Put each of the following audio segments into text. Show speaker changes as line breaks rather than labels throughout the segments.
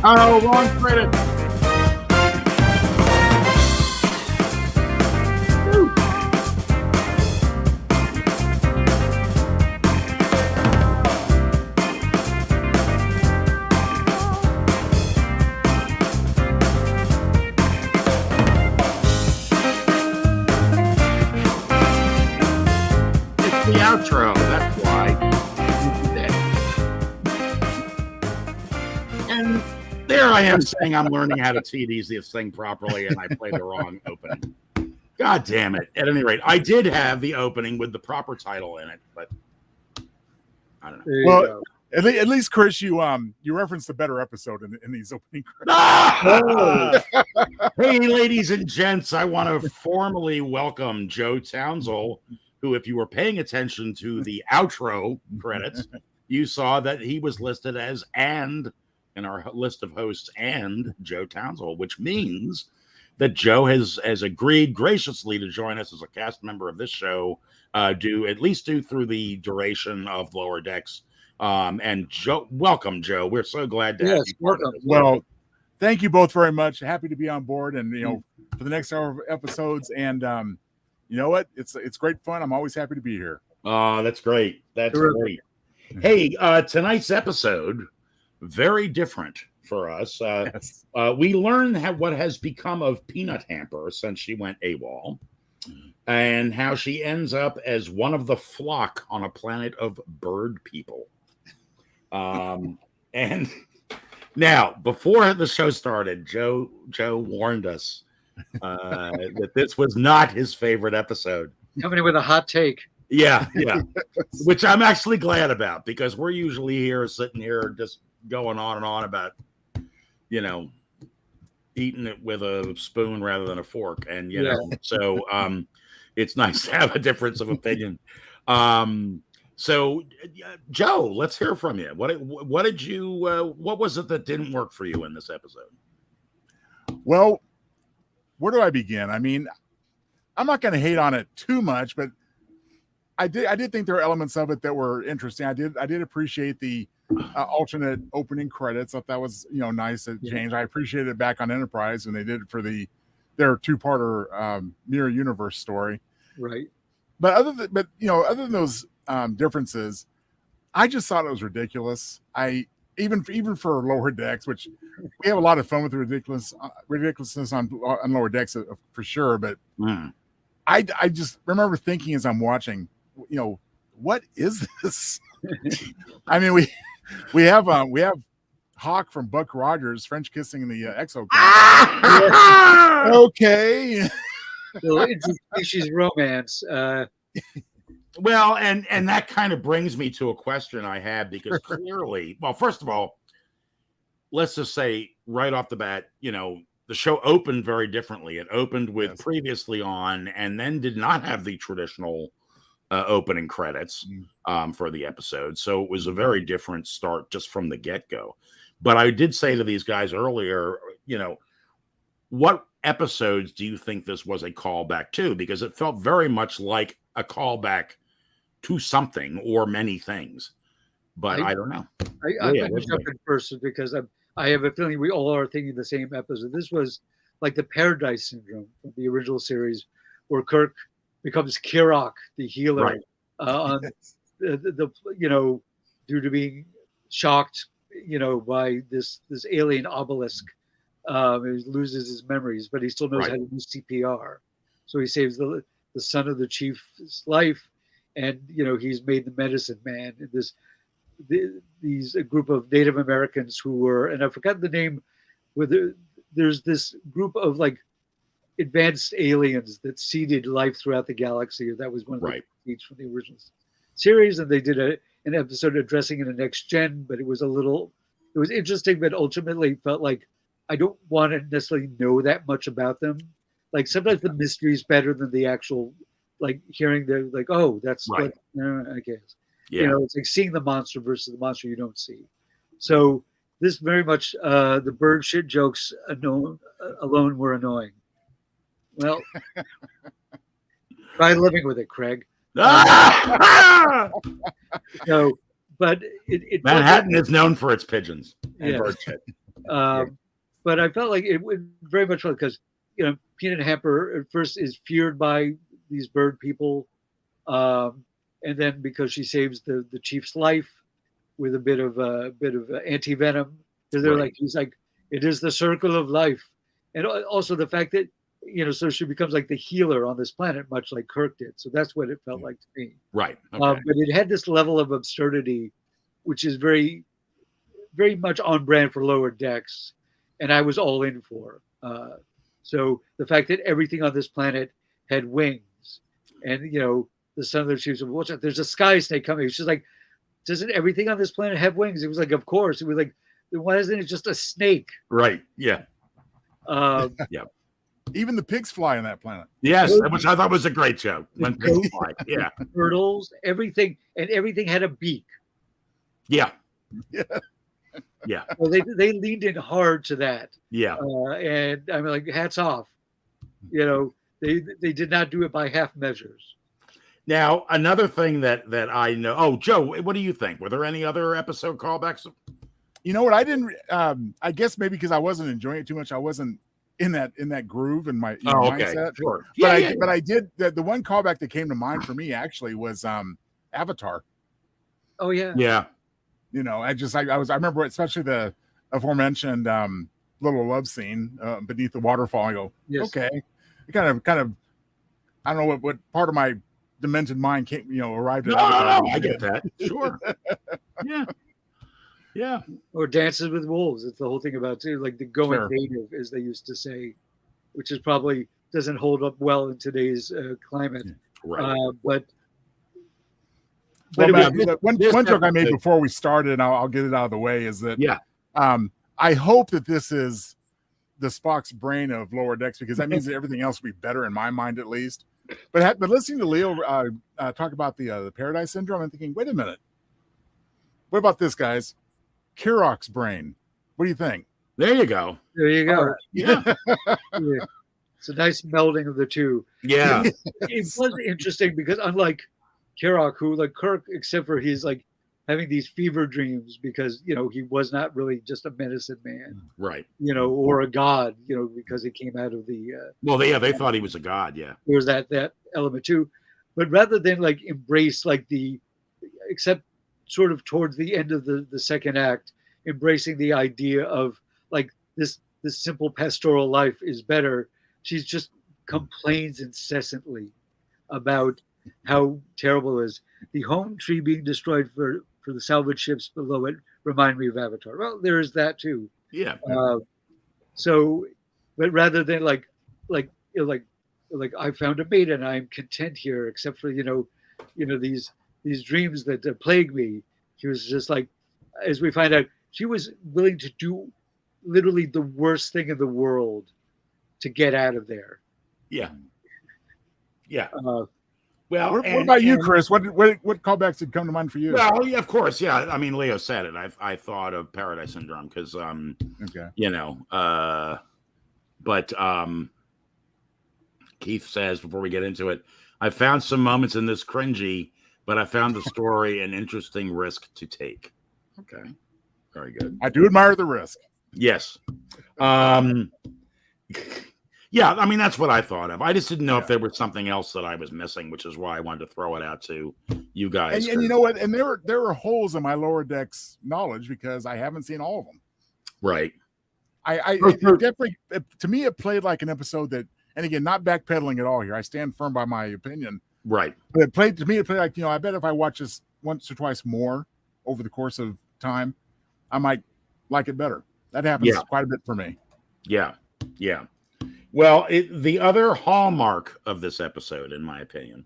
Oh, wrong credit. It's the outro. That's why. And there I am saying I'm learning how to tease this thing properly, and I play the wrong opening. God damn it. At any rate, I did have the opening with the proper title in it, but I don't know.
Well, at least, Chris, you referenced a better episode in these opening credits.
Ah! Hey, ladies and gents, I want to formally welcome Joe Townsell, who, if you were paying attention to the outro credits, you saw that he was listed as and in our list of hosts and Joe Townsell, which means that Joe has agreed graciously to join us as a cast member of this show, do through the duration of Lower Decks. And Joe, welcome, Joe. We're so glad to have you.
Welcome.
Well, thank you both very much. Happy to be on board, and for the next hour of episodes. And you know what? It's great fun. I'm always happy to be here.
Oh, that's great. That's great. Hey, tonight's episode, very different for us.
Yes.
We learned what has become of Peanut Hamper since she went AWOL, and how she ends up as one of the flock on a planet of bird people. And now, before the show started, Joe warned us that this was not his favorite episode.
Coming in with a hot take.
Yeah. Which I'm actually glad about, because we're usually sitting here just going on and on about, eating it with a spoon rather than a fork. And, so it's nice to have a difference of opinion. So, Joe, let's hear from you. What was it that didn't work for you in this episode?
Well, where do I begin? I mean, I'm not going to hate on it too much, but I did think there were elements of it that were interesting. I did appreciate the alternate opening credits. I thought that was nice to change. I appreciated it back on Enterprise when they did it for their two-parter mirror universe story.
Right.
But other than those differences, I just thought it was ridiculous. Even for Lower Decks, which we have a lot of fun with the ridiculousness on Lower Decks for sure. But I just remember thinking as I'm watching, what is this? I mean, we have Hawk from Buck Rogers French kissing the exo. Okay.
Well, interspecies romance.
Well, and that kind of brings me to a question I had, because clearly, well, first of all, let's just say right off the bat, the show opened very differently. It opened with previously on, and then did not have the traditional opening credits for the episode. So it was a very different start just from the get-go. But I did say to these guys earlier, what episodes do you think this was a callback to? Because it felt very much like a callback to something or many things. But I don't know.
I'm going to jump in first, because I have a feeling we all are thinking the same episode. This was like the Paradise Syndrome from the original series, where Kirk becomes Kirok, the healer, on the due to being shocked, by this alien obelisk. He loses his memories, but he still knows how to do CPR. So he saves the son of the chief's life, and he's made the medicine man. And these a group of Native Americans who were, and I forgot the name, there's this group of like advanced aliens that seeded life throughout the galaxy. That was one of the feats from the original series, and they did an episode addressing it in Next Gen, but it was interesting, but ultimately felt like I don't want to necessarily know that much about them. Like sometimes the mystery is better than the actual, like hearing the like, oh, that's I guess.
Yeah.
It's like seeing the monster versus the monster you don't see. So this very much the bird shit jokes alone were annoying. Well, try living with it, Craig.
No,
but it
Manhattan is known for its pigeons and bird shit.
But I felt like it would very much because Peanut Hamper at first is feared by these bird people, and then because she saves the chief's life with a bit of anti venom, because they're like he's like it is the circle of life, and also the fact that so she becomes like the healer on this planet, much like Kirk did. So that's what it felt like to me.
Right. Okay.
But it had this level of absurdity, which is very, very much on brand for Lower Decks, and I was all in for. So the fact that everything on this planet had wings, and the son of the chief said, "Watch out! There's a sky snake coming." She's like, "Doesn't everything on this planet have wings?" It was like, "Of course." It was like, "Why isn't it just a snake?"
Right. Yeah.
Yeah.
Even the pigs fly on that planet.
Yes, which I thought was a great joke. When pigs fly. Yeah.
Turtles, everything, and everything had a beak.
Yeah.
Yeah.
Yeah.
Well, they leaned in hard to that.
Yeah.
And I'm like, hats off. They did not do it by half measures.
Now, another thing that I know. Oh, Joe, what do you think? Were there any other episode callbacks?
You know what? I didn't. I guess maybe because I wasn't enjoying it too much. I wasn't in that groove and my mindset.
Sure.
But I did. The one callback that came to mind for me actually was Avatar.
Oh yeah.
Yeah.
I remember especially the aforementioned little love scene beneath the waterfall. I go,
yes.
Okay, it kind of. I don't know what part of my demented mind came, arrived at.
No, I get that. Sure. Yeah. Yeah.
Or Dances with Wolves. It's the whole thing about too, like the going
Sure.
native, as they used to say, which is probably doesn't hold up well in today's climate.
Right.
But
Well,
it
one joke I made before we started, and I'll get it out of the way, is that I hope that this is the Spock's brain of Lower Decks, because that means that everything else will be better in my mind, at least. But listening to Leo talk about the Paradise Syndrome, I'm thinking, wait a minute, what about this, guys? Kirok's brain. What do you think?
There you go.
There you go.
Right.
Yeah.
Yeah. It's a nice melding of the two.
Yeah.
It was interesting because unlike Kirok, who like Kirk, except for he's like having these fever dreams because he was not really just a medicine man,
Right.
Or a god, because he came out of the.
Well, they thought he was a god. Yeah.
There was that element too, but rather than like embrace like except sort of towards the end of the second act, embracing the idea of like this simple pastoral life is better. She's just complains incessantly about how terrible it is. The home tree being destroyed for the salvage ships below it remind me of Avatar. Well, there is that too.
Yeah.
So, but rather than like I found a mate and I'm content here, except for these dreams that plague me. She was just like, as we find out, she was willing to do literally the worst thing in the world to get out of there.
Yeah. Yeah.
Well,
what
about you, Chris? What callbacks did come to mind for you?
Well, yeah, of course, yeah. I mean, Leo said it. I thought of Paradise Syndrome because, but Keith says before we get into it, I found some moments in this cringy, but I found the story an interesting risk to take. Okay, very good.
I do admire the risk.
Yes. Yeah, I mean, that's what I thought of. I just didn't know if there was something else that I was missing, which is why I wanted to throw it out to you guys.
And you know what? And there were holes in my Lower Decks knowledge because I haven't seen all of them.
Right.
It definitely, to me, it played like an episode that, and again, not backpedaling at all here. I stand firm by my opinion.
Right.
But it played like, I bet if I watch this once or twice more over the course of time, I might like it better. That happens quite a bit for me.
Yeah. Yeah. Well, the other hallmark of this episode, in my opinion,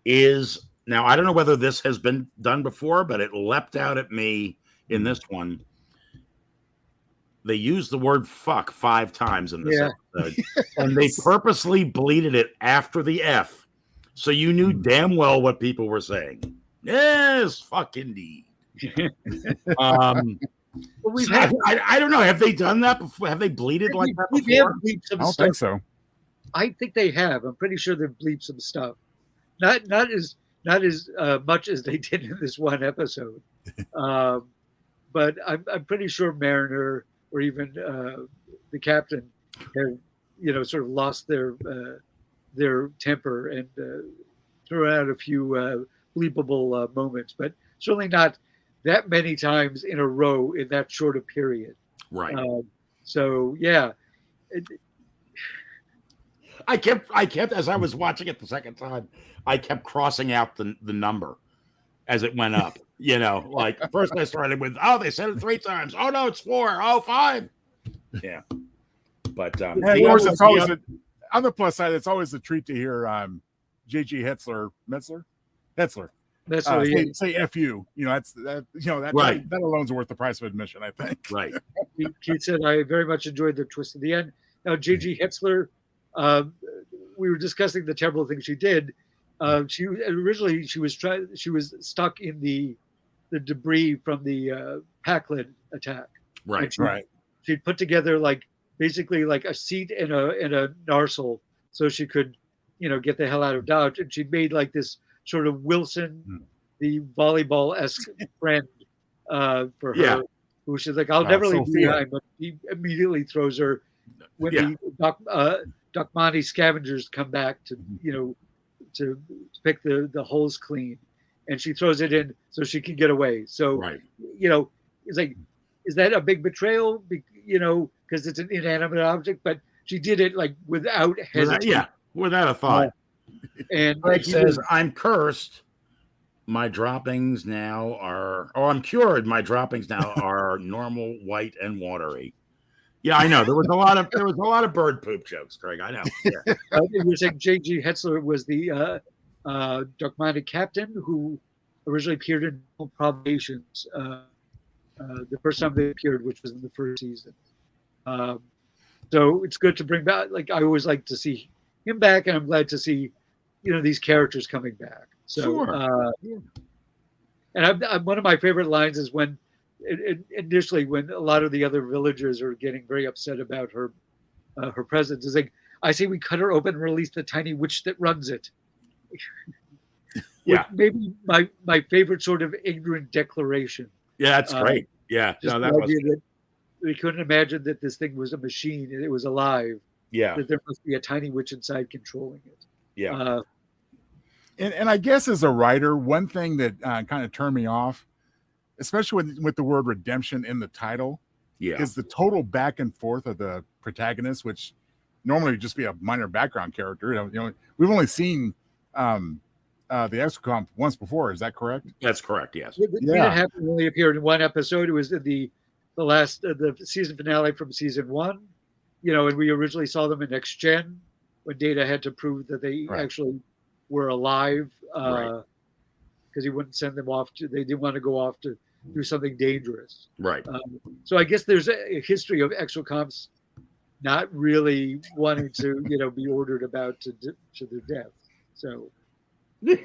is now I don't know whether this has been done before, but it leapt out at me in this one. They used the word fuck 5 times in this episode, and they purposely bleated it after the F. So you knew damn well what people were saying. Yes, fuck indeed.
Well,
so I don't know. Have they done that before? Have they bleated like that before?
I don't think so.
I think they have. I'm pretty sure they've bleeped some stuff. Not as much as they did in this one episode. But I'm pretty sure Mariner or even the captain have, sort of lost their temper and throw out a few bleepable moments, but certainly not that many times in a row in that short a period.
Right.
So yeah,
I kept as I was watching it the second time, I kept crossing out the number as it went up. Like first I started with, oh, they said it 3 times. Oh no, it's 4. Oh, 5. Yeah. But
and of course, it's always on the plus side. It's always a treat to hear J.G. Hetzler. Say "fu." That that alone's worth the price of admission, I think.
Right.
Keith said, I very much enjoyed the twist at the end. Now, J.G. Hetzler, we were discussing the terrible things she did. She was stuck in the debris from the Paklin attack.
Right.
She'd put together basically a seat and a narsel so she could, get the hell out of Dodge. And she made this sort of Wilson, the volleyball-esque friend for her, who she's like, I'll never leave behind, but he immediately throws her when the Dokmani scavengers come back to pick the holes clean, and she throws it in so she can get away. So it's like, is that a big betrayal? Because it's an inanimate object, but she did it without hesitation.
Without a thought.
And
Greg says, I'm cursed. My droppings now are, I'm cured. My droppings now are normal, white, and watery. Yeah, I know. There was a lot of bird poop jokes, Craig. I know. Yeah.
You're saying J.G. Hetzler was the Dokmani captain who originally appeared in Probations the first time they appeared, which was in the first season. So it's good to bring back. I always like to see him back, and I'm glad to see these characters coming back. So,
sure.
And one of my favorite lines is when initially when a lot of the other villagers are getting very upset about her presence, is like, I say we cut her open and release the tiny witch that runs it.
Yeah,
maybe my favorite sort of ignorant declaration.
Yeah, that's great. Yeah,
just the idea that we couldn't imagine that this thing was a machine and it was alive.
Yeah,
that there must be a tiny witch inside controlling it.
Yeah.
And I guess as a writer, one thing that kind of turned me off, especially with the word redemption in the title, is the total back and forth of the protagonist, which normally would just be a minor background character. We've only seen the Exocomp once before. Is that correct?
That's correct. Yes.
It happened only appeared in one episode. It was in the last the season finale from season 1. And we originally saw them in Next Gen when Data had to prove that they actually were alive because he wouldn't send them off they didn't want to go off to do something dangerous.
Right.
So I guess there's a history of exocomps not really wanting to, be ordered about to their death. So
a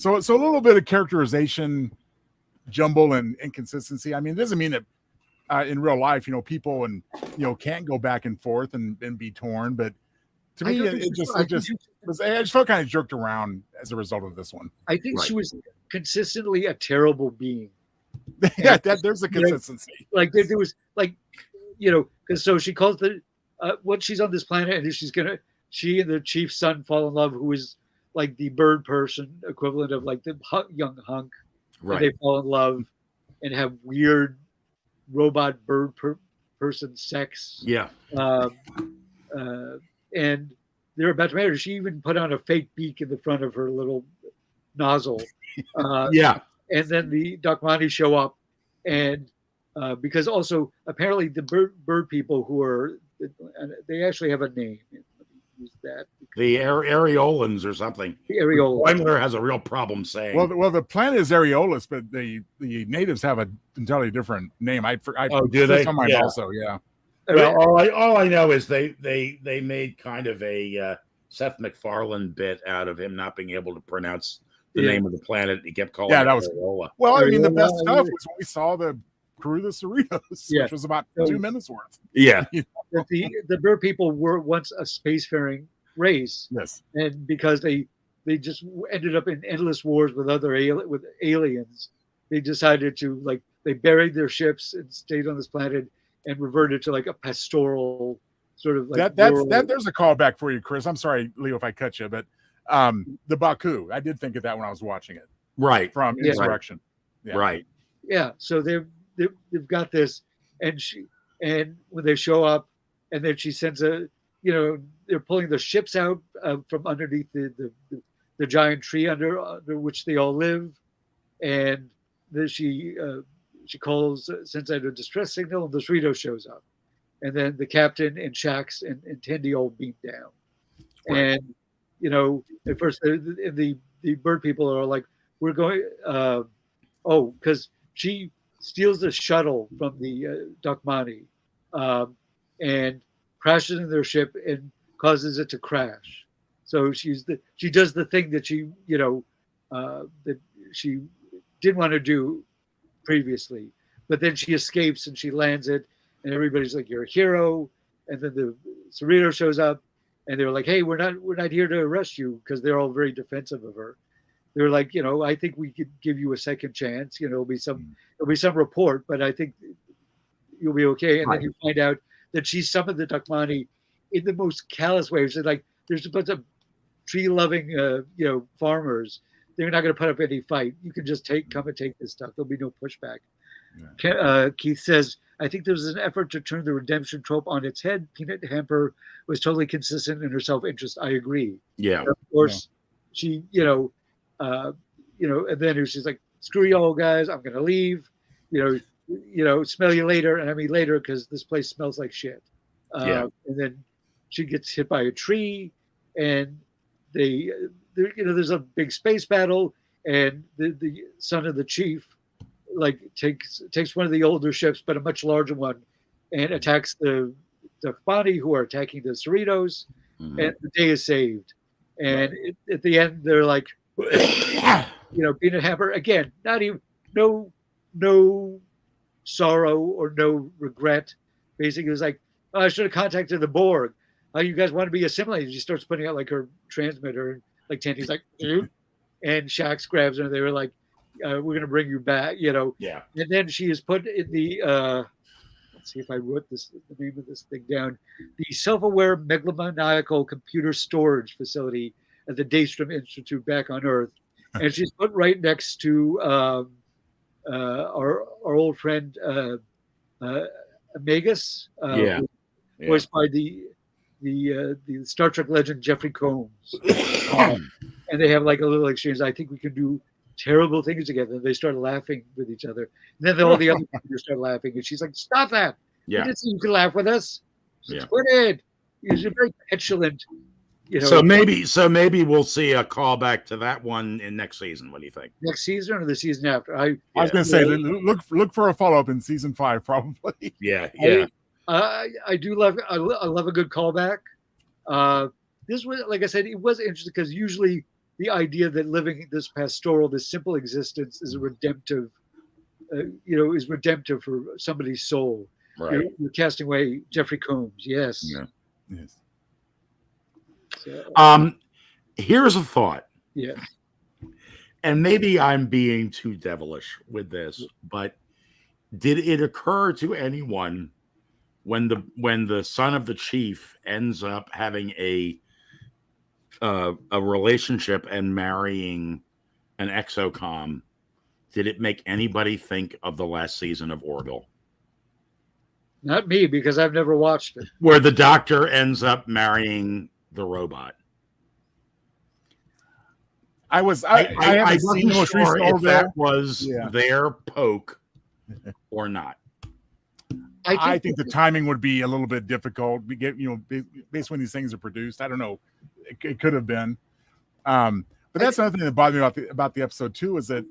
little bit of characterization, jumble, and inconsistency. I mean, it doesn't mean that in real life, people and can't go back and forth and be torn, but to me, I just felt kind of jerked around as a result of this one.
I think she was consistently a terrible being.
Yeah, there's a consistency.
There was because so she calls when she's on this planet and she and the chief's son fall in love, who is like the bird person equivalent of like the young hunk.
Right.
And they fall in love and have weird robot bird person sex.
Yeah.
And they're about to marry her. She even put on a fake beak in the front of her little nozzle. And then the Dokmani show up, and because also apparently the bird people who are, they actually have a name. Use that.
The Areolans or something.
The Areolans.
Daimler has a real problem saying.
Well, the planet is Areolus, but the natives have an entirely different name.
Do they?
On mine also, yeah.
Well, all I know is they made kind of a Seth MacFarlane bit out of him not being able to pronounce the name of the planet. He kept calling it Areola.
Well, I mean, the best stuff was when we saw the crew of the Cerritos, which was about 2 minutes worth.
Yeah.
The bird people were once a spacefaring race.
Yes.
And because they just ended up in endless wars with aliens, they decided to they buried their ships and stayed on this planet and reverted to like a pastoral sort of like
there's a callback for you, Chris. I'm sorry, Leo, if I cut you, but the Baku, I did think of that when I was watching it.
Right.
From Insurrection.
Right. Yeah. Right.
Yeah. So they've got this, and when they show up, and then she sends they're pulling the ships out from underneath the giant tree under which they all live, and then she sends out a distress signal, and the Cerritos shows up, and then the captain and Shax and Tendi all beat down, right. And at first the bird people are like, we're going because she steals the shuttle from the Dakmani and crashes in their ship and causes it to crash. So she does the thing that she that she didn't want to do previously, but then she escapes and she lands it, and everybody's like, "You're a hero." And then the Cerrito shows up, and they're like, "Hey, we're not here to arrest you," because they're all very defensive of her. They're like, I think we could give you a second chance. There'll be some report, but I think you'll be okay. And then you find out that she summoned the Dakmani in the most callous way. She's like, there's a bunch of tree-loving, farmers. They're not going to put up any fight. You can just come and take this stuff. There'll be no pushback. Yeah. Keith says, I think there was an effort to turn the redemption trope on its head. Peanut Hamper was totally consistent in her self-interest. I agree.
Yeah.
Of course, she, and then she's like, screw you all guys, I'm gonna leave, smell you later. And I mean later because this place smells like shit. And then she gets hit by a tree, and there's a big space battle, and the son of the chief like takes one of the older ships, but a much larger one, and attacks the Fani, who are attacking the Cerritos, and the day is saved. And at the end, they're like, Peanut Hamper again. Not even no sorrow or no regret. Basically, it was like, I should have contacted the Borg. You guys want to be assimilated? She starts putting out like her transmitter, and like Tandy's like, and Shax grabs her. And they were like, we're going to bring you back,
Yeah.
And then she is put in the. Let's see if I wrote the name of this thing down. The Self-Aware Megalomaniacal Computer Storage Facility at the Daystrom Institute back on Earth, and she's put right next to our old friend Magus, voiced by the Star Trek legend Jeffrey Combs, and they have like a little exchange. I think we can do terrible things together. And they start laughing with each other. And then all the other people start laughing, and she's like, "Stop that!
Yeah,
you can laugh with us." She's quit it. She's very petulant.
So maybe we'll see a callback to that one in next season. What do you think?
Next season or the season after? I
was going to say, look for a follow up in season 5, probably.
Yeah.
I do love. I love a good callback. This was, like I said, it was interesting because usually the idea that living this pastoral, this simple existence, is a redemptive, is redemptive for somebody's soul.
Right.
You're casting away Jeffrey Combs. Yes.
Yeah.
Yes.
So,
here's a thought.
Yes.
And maybe I'm being too devilish with this, but did it occur to anyone when the son of the chief ends up having a relationship and marrying an exocom, did it make anybody think of the last season of Orville?
Not me, because I've never watched it.
Where the doctor ends up marrying the robot.
I haven't seen the most recent
if that was their poke or not.
I think the timing would be a little bit difficult. We get, based when these things are produced. I don't know. It could have been. But that's another thing that bothered me about the episode too, is that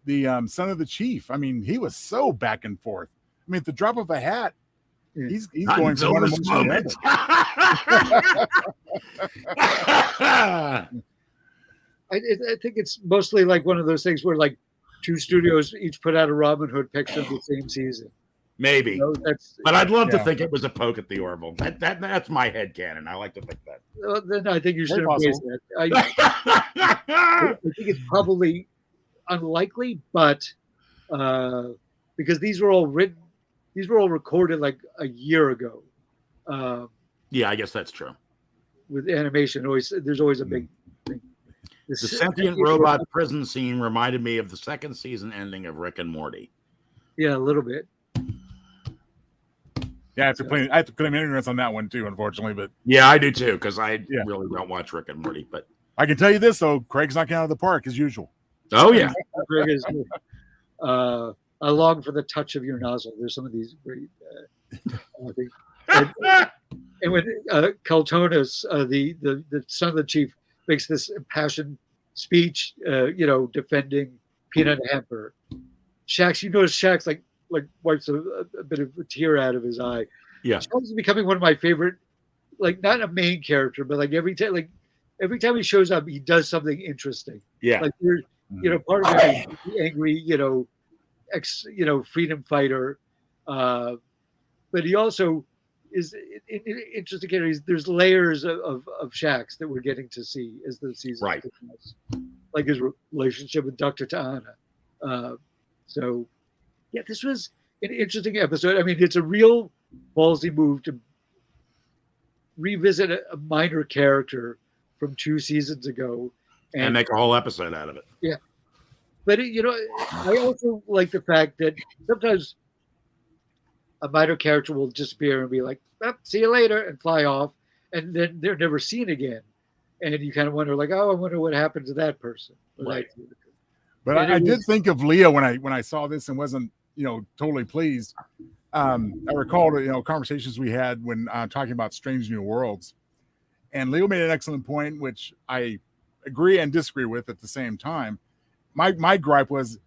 the son of the chief, I mean, he was so back and forth. I mean, at the drop of a hat, he's going from one emotion to the other.
I think it's mostly like one of those things where like two studios each put out a Robin Hood picture of the same season.
Maybe, but I'd love to think it was a poke at the Orville. That's my headcanon. I like to think that.
Then I think you should embrace that. I think it's probably unlikely, but because these were all written these were all recorded like a year ago.
Yeah, I guess that's true.
With animation, there's always a big thing.
The sentient robot prison scene reminded me of the second season ending of Rick and Morty.
Yeah, a little bit.
Yeah, I have to claim ignorance on that one too, unfortunately. But
yeah, I do too, because I really don't watch Rick and Morty. But
I can tell you this though, Craig's knocking out of the park as usual.
Oh yeah.
Greg is good. I long for the touch of your nozzle. There's some of these great and when Caltonis, the son of the chief, makes this impassioned speech, defending Peanut and Hamper. Shax, you notice Shax like wipes a bit of a tear out of his eye.
Yeah,
Shax is becoming one of my favorite, like not a main character, but like every time he shows up, he does something interesting.
Yeah,
like part of it is the angry, freedom fighter, but he also is interesting character. There's layers of Shax that we're getting to see as the season continues, like his relationship with Dr. Ta'ana. So, yeah, this was an interesting episode. I mean, it's a real ballsy move to revisit a minor character from 2 seasons ago
and make a whole episode out of it.
Yeah, but I also like the fact that sometimes a minor character will disappear and be like, see you later, and fly off, and then they're never seen again. And you kind of wonder, like, oh, I wonder what happened to that person.
Right.
But I did think of Leo when I saw this and wasn't, totally pleased. I recalled, conversations we had when talking about Strange New Worlds. And Leo made an excellent point, which I agree and disagree with at the same time. My gripe was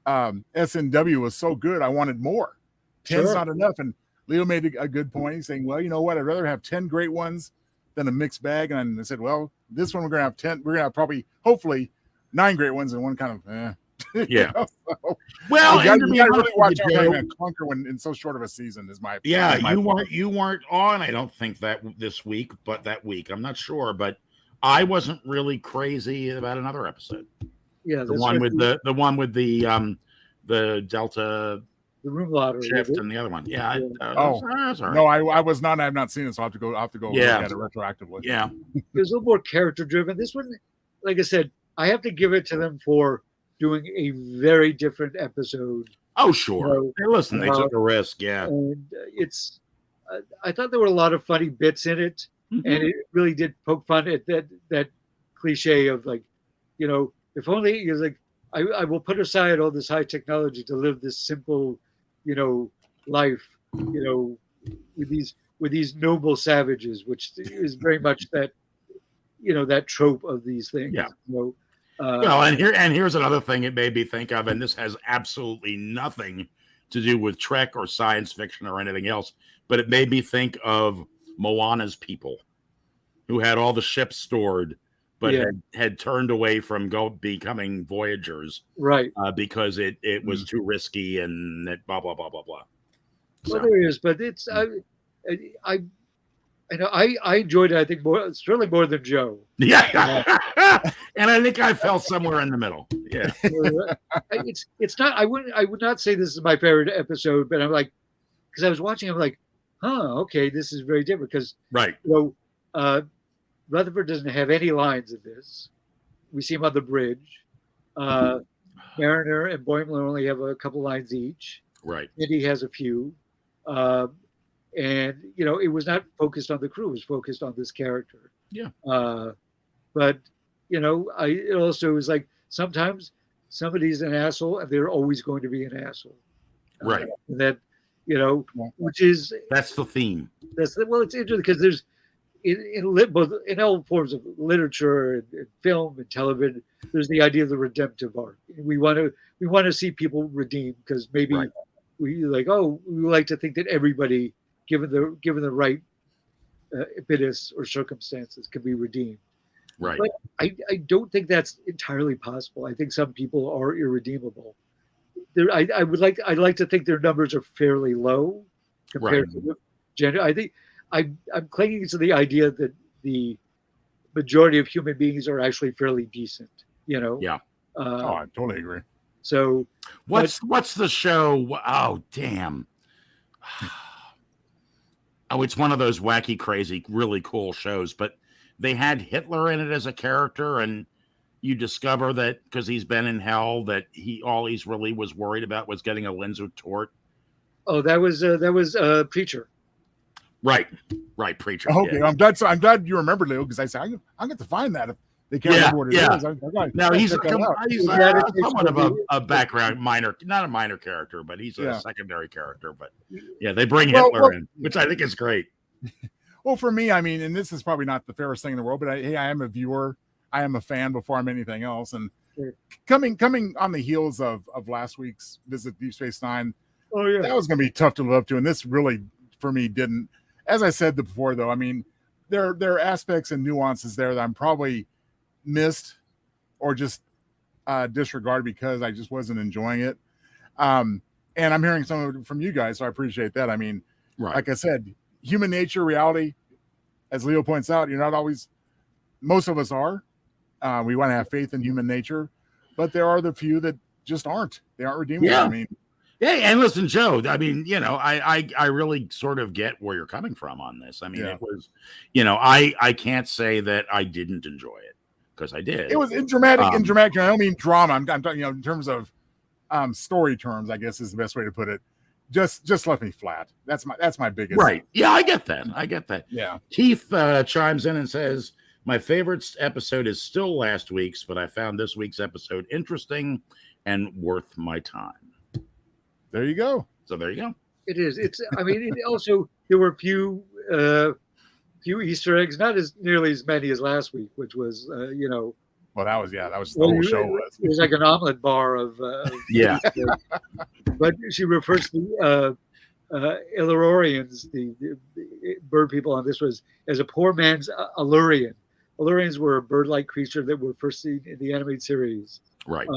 SNW was so good, I wanted more. 10's not enough. And Leo made a good point, saying, well, you know what? I'd rather have 10 great ones than a mixed bag. And I said, well, this one we're going to have 10. We're going to have probably, hopefully, 9 great ones and one kind of,
Yeah.
So,
well,
you got to really watch out for a clunker when in so short of a season is my.
Yeah,
is my
you weren't on. I don't think that this week, but that week, I'm not sure. But I wasn't really crazy about another episode.
Yeah,
the one with the Delta.
The room lottery
shift and the other one. Yeah.
That's all right. No, I was not. I have not seen it, so I'll have to go. Look at it retroactively.
Yeah,
it was a little more character driven. This one, like I said, I have to give it to them for doing a very different episode.
Oh, sure. Hey, listen, they took a risk. Yeah,
and it's. I thought there were a lot of funny bits in it, and it really did poke fun at that cliche of like, if only it was like I will put aside all this high technology to live this simple, life, with these noble savages, which is very much that, that trope of these things.
Yeah. Well, and here's another thing it made me think of, and this has absolutely nothing to do with Trek or science fiction or anything else, but it made me think of Moana's people, who had all the ships stored, but had turned away from becoming voyagers,
right?
Because it was too risky and that blah blah blah blah blah.
Well, there is, but it's I enjoyed it. I think certainly more than Joe.
Yeah, and I think I fell somewhere in the middle. Yeah,
it's not. I would not say this is my favorite episode, but I'm like, because I was watching, I'm like, okay, this is very different because Rutherford doesn't have any lines in this. We see him on the bridge. Mariner and Boimler only have a couple lines each.
Right.
Mindy has a few. And, it was not focused on the crew. It was focused on this character.
Yeah.
But, it also was like sometimes somebody's an asshole and they're always going to be an asshole.
Right.
That, which is...
That's the theme.
It's interesting because there's, in all forms of literature and film and television, there's the idea of the redemptive arc. We want to see people redeem because maybe we like we like to think that everybody, given the right impetus or circumstances, can be redeemed.
Right.
But I don't think that's entirely possible. I think some people are irredeemable. I'd like to think their numbers are fairly low compared to the gender. I think. I'm clinging to the idea that the majority of human beings are actually fairly decent,
Yeah.
I totally agree.
So
what's the show? Oh, damn. Oh, it's one of those wacky, crazy, really cool shows. But they had Hitler in it as a character, and you discover that because he's been in hell, that all he's really was worried about was getting a Linzer tort.
Oh, that was Preacher.
Right, Preacher.
Okay,
Yeah.
I'm glad you remember, Leo, because I said I'm going to find that if they can't remember what it is.
Now he's somewhat of a background not a minor character, but he's a secondary character. But yeah, they bring Hitler in, which I think is great.
Well, for me, I mean, and this is probably not the fairest thing in the world, but I am a viewer. I am a fan before I'm anything else. And coming on the heels of last week's visit Deep Space Nine, that was going to be tough to live up to. And this really, for me, didn't. As I said before, though, I mean, there are aspects and nuances there that I'm probably missed or just disregarded because I just wasn't enjoying it. And I'm hearing some of it from you guys, so I appreciate that. I mean, like I said, human nature, reality, as Leo points out, you're not always, most of us are. We want to have faith in human nature, but there are the few that just aren't. They aren't redeemable.
Yeah.
I mean,
and listen, Joe, I mean, I really sort of get where you're coming from on this. I mean, it was, I can't say that I didn't enjoy it because I did.
It was dramatic. I don't mean drama. I'm talking, in terms of story terms, I guess is the best way to put it. Just left me flat. That's my biggest.
Right. Yeah, I get that.
Yeah.
Keith chimes in and says, my favorite episode is still last week's, but I found this week's episode interesting and worth my time.
There you go.
So there you go.
It is. I mean, also there were few Easter eggs, not as nearly as many as last week, which was
Well, that was the whole show was.
It was like an omelet bar of
yeah.
But she refers to Illyrians, the bird people on this was as a poor man's Illyrian. Illyrians were a bird-like creature that were first seen in the animated series.
Right.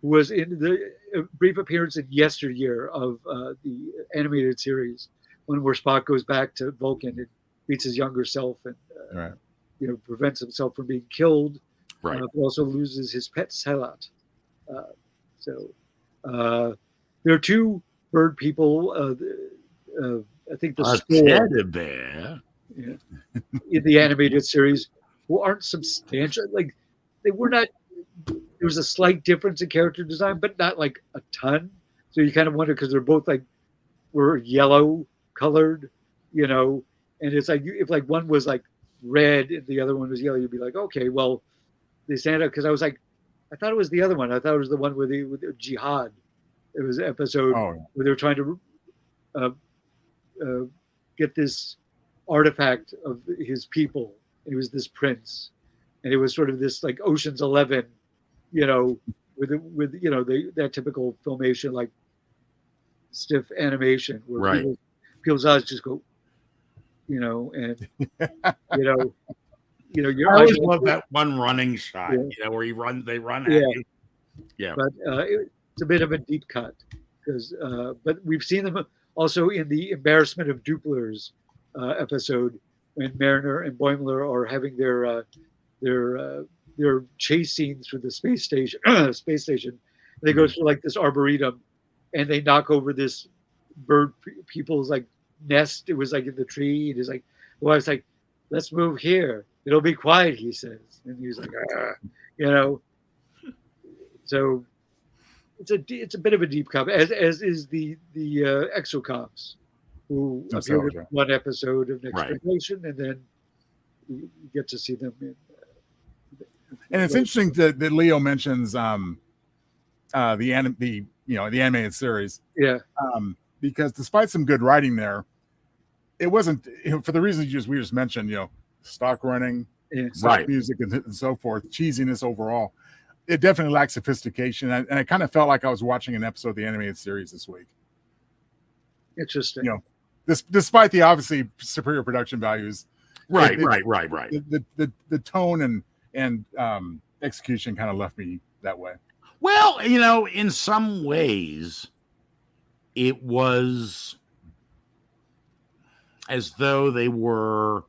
Was in the brief appearance in yesteryear of the animated series, where Spock goes back to Vulcan and meets his younger self and prevents himself from being killed.
Right.
But also loses his pet Salat. There are two bird people. I think the
teddy bear
in the animated series who aren't substantial. Like they were not. There was a slight difference in character design, but not like a ton. So you kind of wonder because they're both were yellow colored, and it's like if like one was like red and the other one was yellow, you'd be like, okay, well, they stand out. Because I was like, I thought it was the other one. I thought it was the one with the jihad. It was an episode where they were trying to get this artifact of his people. It was this prince, and it was sort of this like Ocean's 11. With that typical filmation, like stiff animation, where people's eyes just go, and your
I
eyes.
always love that one running shot, where they run at you. Yeah,
but it's a bit of a deep cut because, but we've seen them also in the Embarrassment of Duplers episode when Mariner and Boimler are having their chase scene through the space station. They go through like this arboretum, and they knock over this bird people's like nest. It was like in the tree. And he's like, well, I was like, let's move here. It'll be quiet, he says, and he's like, So it's a bit of a deep cut, as is the Exocoms, who appeared in one episode of Next Generation, and then you get to see them in.
And it's interesting that Leo mentions the animated series.
Yeah.
Because despite some good writing there, it wasn't for the reasons we just mentioned, stock running, stock music and so forth, cheesiness overall. It definitely lacks sophistication. And I kind of felt like I was watching an episode of the animated series this week.
Interesting.
Despite the obviously superior production values.
Right.
The tone and execution kind of left me that way.
Well, in some ways, it was as though they were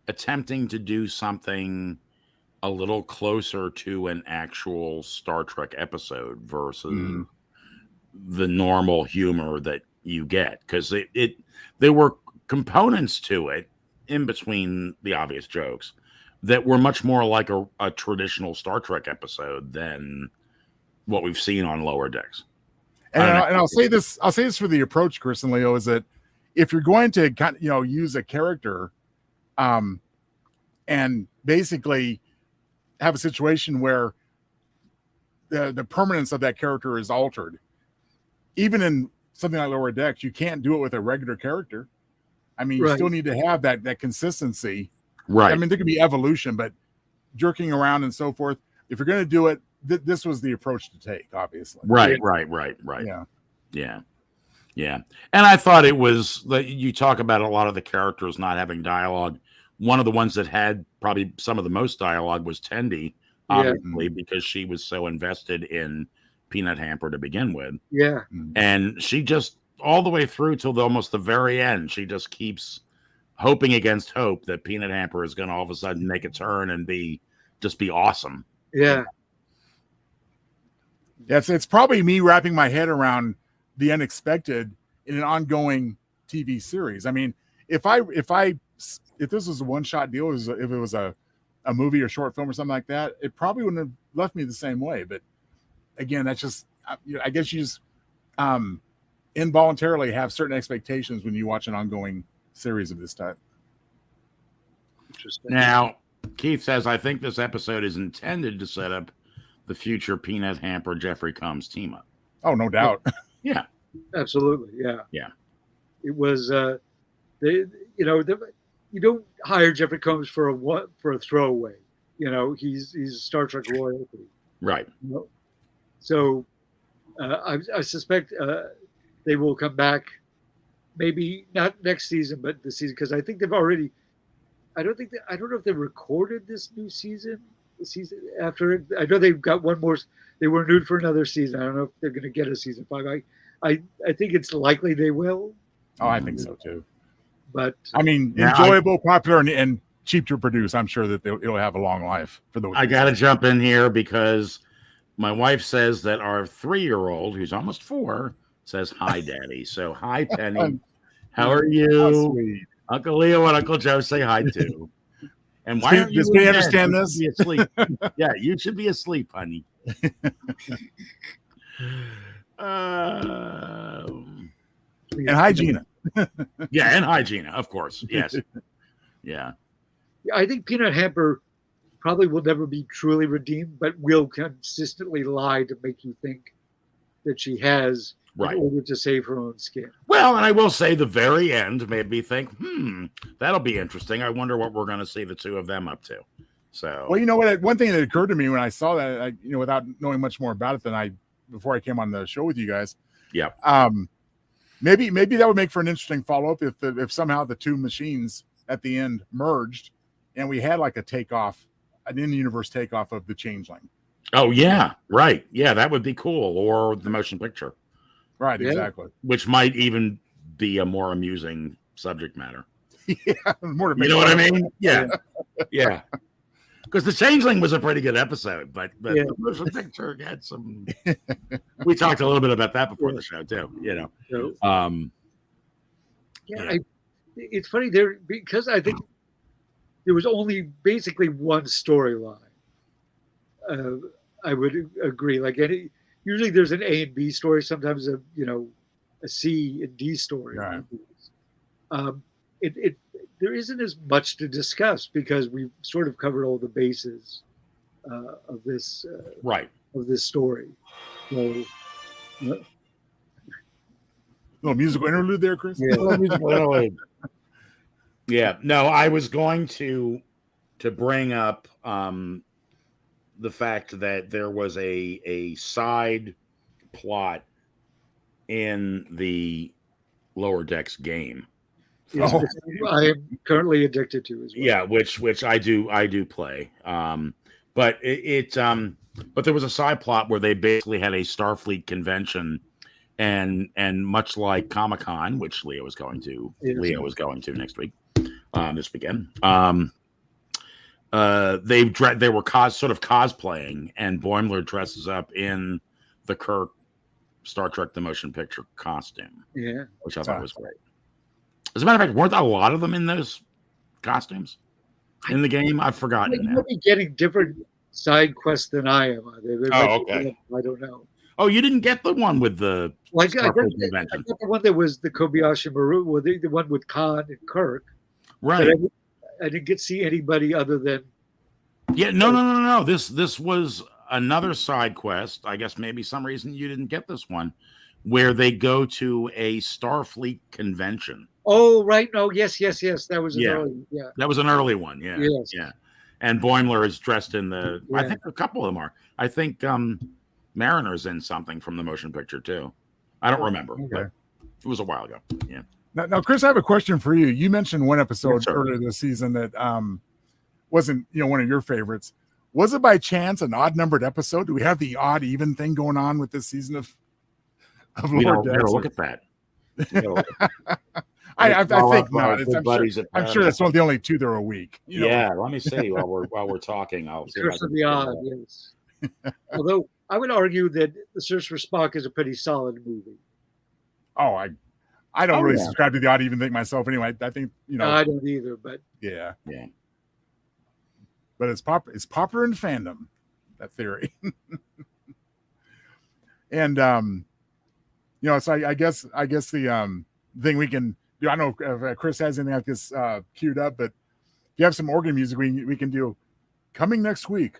attempting to do something a little closer to an actual Star Trek episode versus the normal humor that you get, because there were components to it in between the obvious jokes that were much more like a traditional Star Trek episode than what we've seen on Lower Decks.
And I'll say this for the approach, Chris and Leo, is that if you're going to use a character, and basically have a situation where the permanence of that character is altered, even in something like Lower Decks, you can't do it with a regular character. I mean, you still need to have that consistency.
Right.
I mean, there can be evolution, but jerking around and so forth. If you're going to do it, this was the approach to take, obviously.
Right. Yeah. And I thought it was, you talk about a lot of the characters not having dialogue. One of the ones that had probably some of the most dialogue was Tendi, obviously, because she was so invested in Peanut Hamper to begin with.
Yeah.
And she just, all the way through till almost the very end, she just keeps hoping against hope that Peanut Hamper is going to all of a sudden make a turn and be awesome.
Yeah.
It's probably me wrapping my head around the unexpected in an ongoing TV series. I mean, if this was a one-shot deal, if it was a movie or short film or something like that, it probably wouldn't have left me the same way. But again, that's just, I guess you just involuntarily have certain expectations when you watch an ongoing series of this type.
Interesting.
Now, Keith says, I think this episode is intended to set up the future Peanut Hamper Jeffrey Combs team up.
Oh, no doubt.
Yeah.
Absolutely. Yeah.
Yeah.
It was, you don't hire Jeffrey Combs for a throwaway. He's Star Trek royalty.
Right.
So I suspect they will come back, maybe not next season, but the season, because I think they've already. I don't know if they recorded this new season. The season after it, I know they've got one more. They were renewed for another season. I don't know if they're going to get a season 5. I think it's likely they will.
Oh, I think so too.
But
I mean, enjoyable, popular, and cheap to produce. I'm sure that it'll have a long life for those.
I got to jump in here because my wife says that our 3-year-old, who's almost 4, says hi, Daddy. So hi, Penny. How are you? Uncle Leo and Uncle Joe say hi too. And why aren't you?
Does he understand this?
You should be asleep. Yeah, you should be asleep, honey.
And hi, Gina.
Yeah, and hi, Gina, of course. Yes. Yeah.
I think Peanut Hamper probably will never be truly redeemed, but will consistently lie to make you think that she has in order to save her own skin.
Well, and I will say the very end made me think, that'll be interesting. I wonder what we're going to see the two of them up to. So,
well, you know what? One thing that occurred to me when I saw that, without knowing much more about it than before I came on the show with you guys.
Yeah.
Maybe that would make for an interesting follow-up if somehow the two machines at the end merged and we had like an in-universe takeoff of the Changeling.
Oh, yeah. Right. Yeah, that would be cool. Or the motion picture.
Right, exactly.
Which might even be a more amusing subject matter.
Yeah, more to
you know what I mean? Yeah. Yeah. Because the Changeling was a pretty good episode, but the motion picture had some. We talked a little bit about that before the show too.
It's funny there because I think there was only basically one storyline. I would agree. Like usually there's an A and B story, sometimes a C and D story.
Right.
There isn't as much to discuss because we've sort of covered all the bases of this of this story. So,
little musical interlude there, Chris.
Yeah. Yeah. No, I was going to bring up the fact that there was a side plot in the Lower Decks game.
I am currently addicted to as well.
Yeah, which I do play. But but there was a side plot where they basically had a Starfleet convention, and much like Comic-Con, which Leo was going to next week, this weekend. They were sort of cosplaying, and Boimler dresses up in the Kirk Star Trek the Motion Picture costume,
Yeah.
which I thought was great. As a matter of fact, weren't a lot of them in those costumes in the game? I've forgotten
You
now.
might be getting different side quests than I am.
Okay.
I don't know.
Oh, you didn't get the one with the
Like I got
convention,
the one that was the Kobayashi Maru, well, the one with Khan and Kirk.
right?
But I didn't get to see anybody other than.
Yeah, no. This was another side quest. I guess maybe some reason you didn't get this one, where they go to a Starfleet convention.
Oh, right. No, yes. That was an early. Yeah.
That was an early one. Yeah.
Yes.
Yeah. And Boimler is dressed in the.
Yeah.
I think a couple of them are. I think Mariner's in something from the motion picture too. I don't remember, but it was a while ago. Yeah.
Now, Chris, I have a question for you. You mentioned one episode
Sure.
earlier this season that wasn't, one of your favorites. Was it by chance an odd numbered episode? Do we have the odd even thing going on with this season of Lord Dex?
Look at that.
I think not. I'm sure that's
one
one of the only two that are a week.
Yeah, let me see while we're talking. I'll see.
Curse of the Odd, yes. Although I would argue that The Search for Spock is a pretty solid movie.
Oh, I don't really subscribe to the odd even thing myself anyway. I think
No, I don't either, but
yeah.
But
it's popular in fandom, that theory. And so I guess the thing we can do, I don't know if Chris has anything like this queued up, but if you have some organ music we can do coming next week.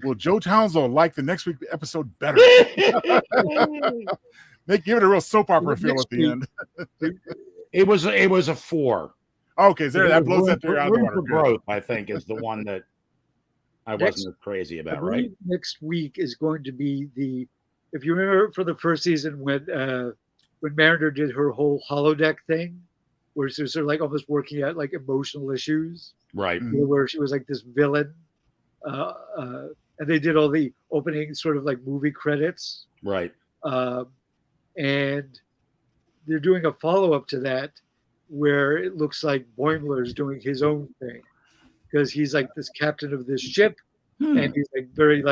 Will Joe Townsend like the next week episode better? Give it a real soap opera feel at the end.
It was a 4.
Okay, so that blows that theory out of the water.
Growth, I think, is the one that I wasn't crazy about, right?
Next week is going to be if you remember for the first season when Mariner did her whole holodeck thing, where she was sort of like almost working out like emotional issues,
right?
Where she was like this villain, and they did all the opening sort of like movie credits,
right?
And they're doing a follow-up to that where it looks like Boimler is doing his own thing because he's like this captain of this ship and he's like very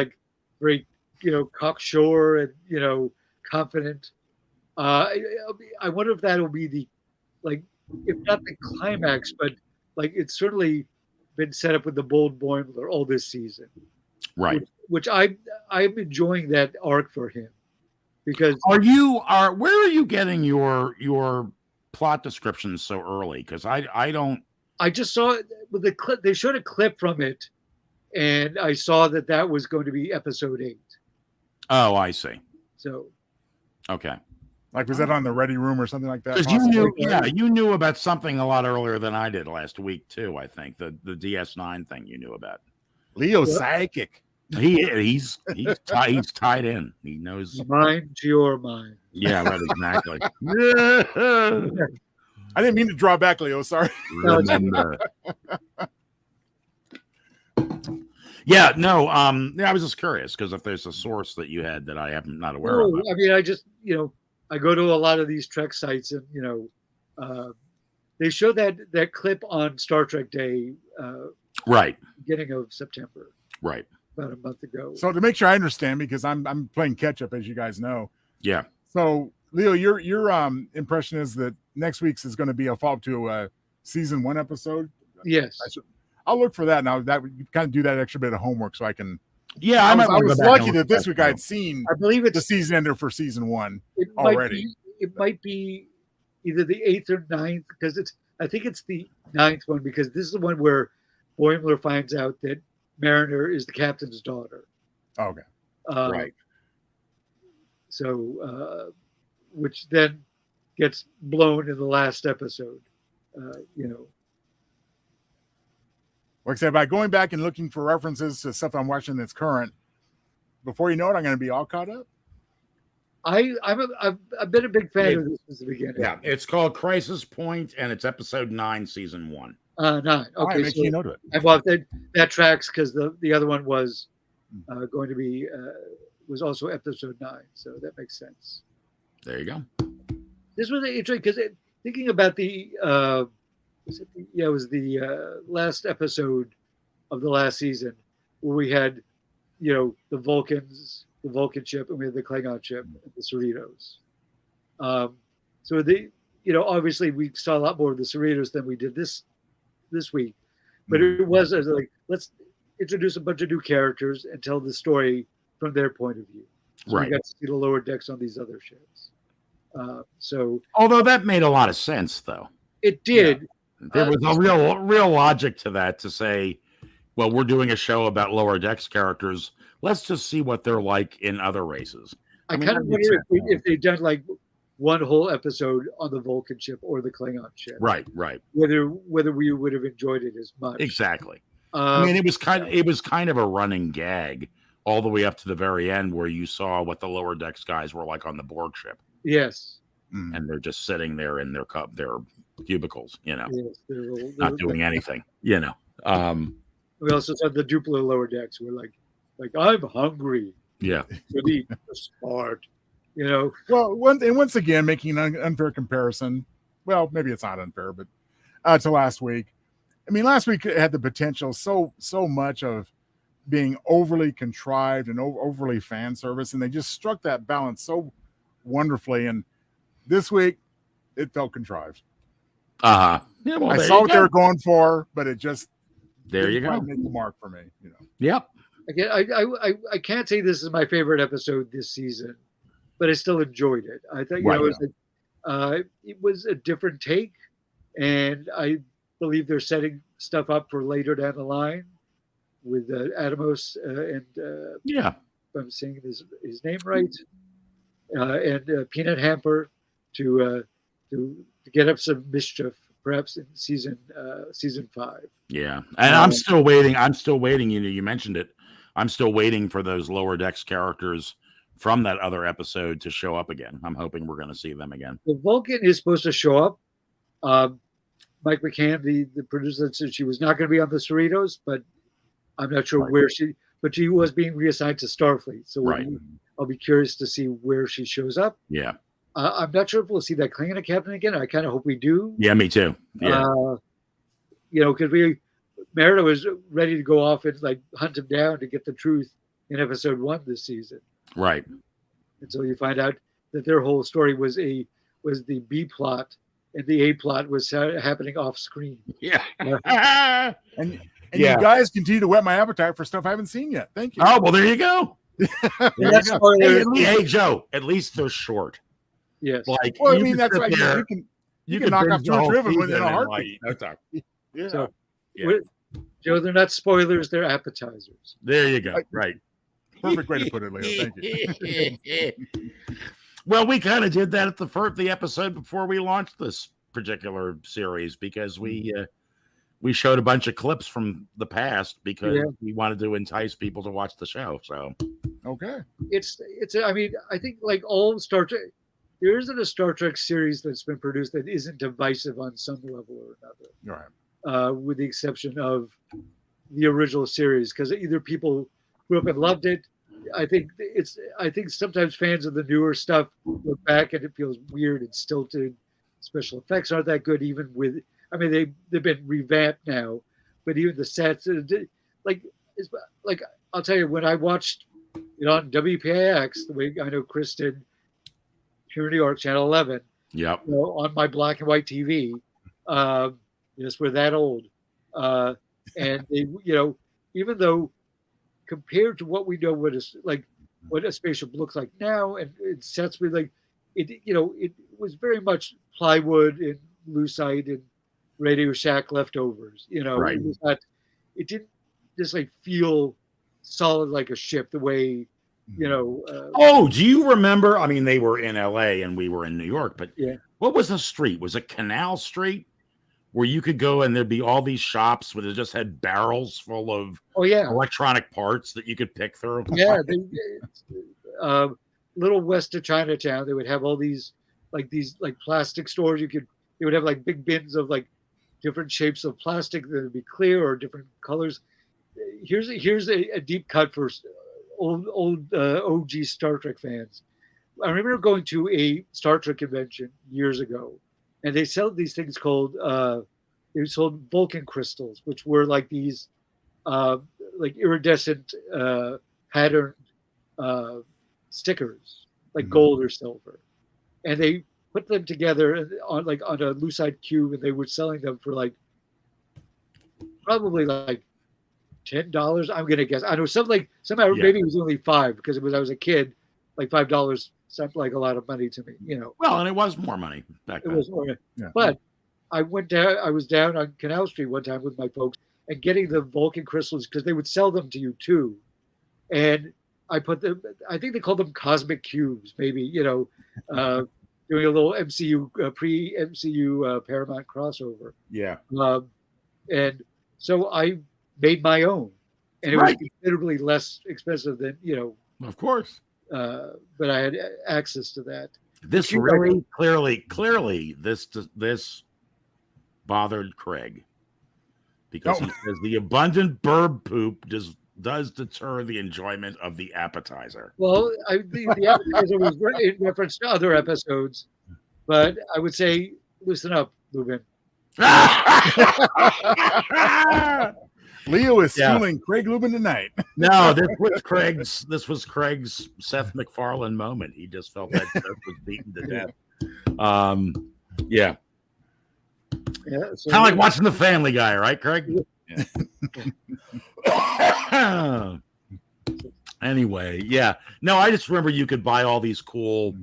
cocksure and confident. I wonder if that'll be the if not the climax, but it's certainly been set up with the bold Boimler all this season,
right?
Which I'm enjoying that arc for him. Because
where are you getting your plot descriptions so early? Because I don't.
I just saw it with the clip. They showed a clip from it, and I saw that was going to be episode 8.
Oh, I see.
So,
okay.
Was that on the Ready Room or something like that?
Because you knew about something a lot earlier than I did last week too. I think the DS9 thing you knew about.
Leo's psychic.
He's tied in. He knows.
Mind your mind.
Yeah, right. Exactly.
I didn't mean to draw back, Leo. Sorry.
Yeah, no. I was just curious because if there's a source that you had that I am not aware of.
I mean, I just I go to a lot of these Trek sites, and they show that clip on Star Trek Day,
right,
beginning of September,
right,
about a month ago.
So to make sure I understand, because I'm playing catch up, as you guys know.
Yeah.
So Leo, your impression is that next week's is going to be a follow-up to a season 1 episode.
Yes.
I'll look for that now. That we kind of do that extra bit of homework so I can.
Yeah,
I was lucky that this week I had seen.
I believe it's
the season ender for season 1
already. It might be either the 8th or 9th because I think it's the 9th one because this is the one where Boimler finds out that Mariner is the captain's daughter.
Okay.
Right.
So, which then gets blown in the last episode.
Like I said, by going back and looking for references to stuff I'm watching that's current, before you know it, I'm going to be all caught up.
I've been a big fan of this since the beginning.
Yeah, it's called Crisis Point, and it's episode 9, season 1.
9. Okay,
so note of it.
Well, that tracks because the other one was going to be was also episode 9, so that makes sense.
There you go.
This was interesting because thinking about it was the last episode of the last season where we had, the Vulcans the Vulcan ship, and we had the Klingon ship, and the Cerritos. So obviously we saw a lot more of the Cerritos than we did this week, but it was as like, let's introduce a bunch of new characters and tell the story from their point of view. So
Right.
we got to see the lower decks on these other ships.
Although that made a lot of sense, though.
It did.
There was a real logic to that, to say, well, we're doing a show about lower decks characters. Let's just see what they're like in other races.
I kind of wonder if they'd done like one whole episode on the Vulcan ship or the Klingon ship.
Right.
Whether we would have enjoyed it as much.
Exactly. I mean, it was kind of a running gag all the way up to the very end, where you saw what the lower decks guys were like on the Borg ship.
Yes.
And they're just sitting there in their cubicles,
Yes,
not doing anything,
We also saw the Duplo lower decks. We're like I'm hungry.
Yeah.
To be smart,
Well, once again, making an unfair comparison. Well, maybe it's not unfair, but to last week. I mean, last week it had the potential so much of being overly contrived and overly fan service, and they just struck that balance so wonderfully. And this week, it felt contrived.
Yeah, well,
I saw what they were going for, but it just
didn't quite
make the mark for me.
Yep.
Again, I can't say this is my favorite episode this season, but I still enjoyed it. I thought it was a different take, and I believe they're setting stuff up for later down the line with Atomos and if I'm saying his name right, and Peanut Hamper to get up some mischief, perhaps in season 5.
Yeah, and I'm still waiting. You mentioned it. I'm still waiting for those lower decks characters from that other episode to show up again. I'm hoping we're going to see them again.
The Vulcan is supposed to show up. Mike McCann, the producer, said she was not going to be on the Cerritos, but I'm not sure where but she was being reassigned to Starfleet. So I'll be curious to see where she shows up.
Yeah.
I'm not sure if we'll see that Klingon captain again. I kind of hope we do.
Yeah, me too. Yeah.
Because Merida was ready to go off and like hunt him down to get the truth in episode 1 this season.
Right.
And so you find out that their whole story was the B plot, and the A plot was happening off screen.
Yeah.
And you guys continue to whet my appetite for stuff I haven't seen yet. Thank you.
Oh, well, there you go.
Hey,
Joe, at least they're short.
Yes.
Like, well, I mean, that's right. You can knock off 2 or 3 of them within a heartbeat.
Yeah. So, Joe, they're not spoilers; they're appetizers.
There you go. Right.
Perfect way to put it, Leo. Thank you.
Well, we kind of did that at the episode before we launched this particular series, because we showed a bunch of clips from the past because we wanted to entice people to watch the show. So,
okay,
it's. I mean, I think like all Star Trek, there isn't a Star Trek series that's been produced that isn't divisive on some level or another.
Right.
With the exception of the original series, because either people grew up and loved it. I think sometimes fans of the newer stuff look back and it feels weird and stilted. Special effects aren't that good, even with. I mean, they've been revamped now, but even the sets, like I'll tell you, when I watched it on WPIX, the way I know Chris did here in New York, Channel 11.
Yep.
On my black and white TV. Yes, we're that old, and they, even though compared to what we know, what a spaceship looks like now, and it sets with like it was very much plywood and lucite and Radio Shack leftovers.
Right.
It was not. It didn't just like feel solid like a ship the way.
Do you remember? I mean, they were in LA and we were in New York, but what was the street? Was it Canal Street? Where you could go and there'd be all these shops where they just had barrels full of electronic parts that you could pick through.
Yeah, little west of Chinatown, they would have all these plastic stores. They would have like big bins of like different shapes of plastic that would be clear or different colors. Here's a deep cut for old OG Star Trek fans. I remember going to a Star Trek convention years ago. And they sell these things called they sold Vulcan crystals, which were like these like iridescent patterned stickers, like
Mhm.
gold or silver, and they put them together on a lucite cube, and they were selling them for like probably like $10. I'm gonna guess. I know somehow
Yeah.
maybe it was only $5 because I was a kid. Like $5 seemed like a lot of money to me.
Well, and it was more money back
It
then.
was more.
Yeah.
But I went down. I was down on Canal Street one time with my folks and getting the Vulcan crystals because they would sell them to you too. And I put them. I think they called them cosmic cubes. Maybe doing a little MCU pre-MCU Paramount crossover.
Yeah.
And so I made my own, and it
Right.
was considerably less expensive than
Of course.
but I had access to that.
This
You know-
really clearly this bothered Craig because he says the abundant burb poop does deter the enjoyment of the appetizer.
Well, the appetizer was in reference to other episodes, but I would say loosen up, Lubin.
Leo is
Yeah.
schooling Craig Lubin tonight.
No, this was Craig's Seth MacFarlane moment. He just felt that Seth was beaten to death. Yeah.
Yeah, so
Kind of like watching The Family Guy, right, Craig? Anyway, yeah. No, I just remember you could buy all these cool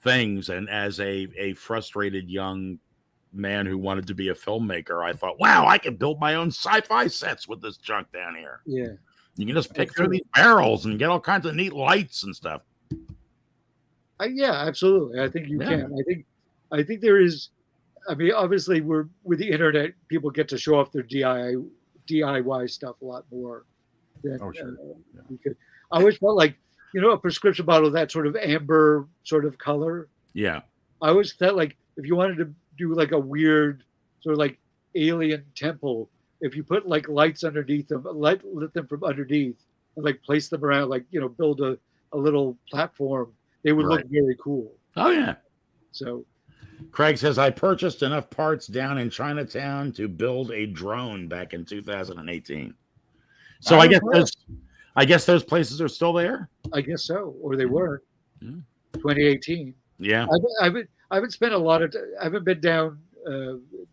things, and as a frustrated young man who wanted to be a filmmaker, I thought, wow, I can build my own sci-fi sets with this junk down here.
yeah.
You can just pick through these barrels and get all kinds of neat lights and stuff.
Yeah, absolutely. I think you
Yeah.
can. I think there is. I mean, obviously, we're with the internet, people get to show off their DIY stuff a lot more than
Oh, sure.
we could. I always felt like a prescription bottle, that sort of amber sort of color.
Yeah.
I always felt like if you wanted to do like a weird sort of like alien temple, if you put like lights underneath them, lit them from underneath, and like place them around, like build a little platform, they would look
Right.
very cool.
Oh, yeah.
So
Craig says, I purchased enough parts down in Chinatown to build a drone back in 2018. So
I
I
don't
guess those places are still there.
I guess so, or they were.
Yeah.
2018.
Yeah.
I haven't spent a lot of. I haven't been down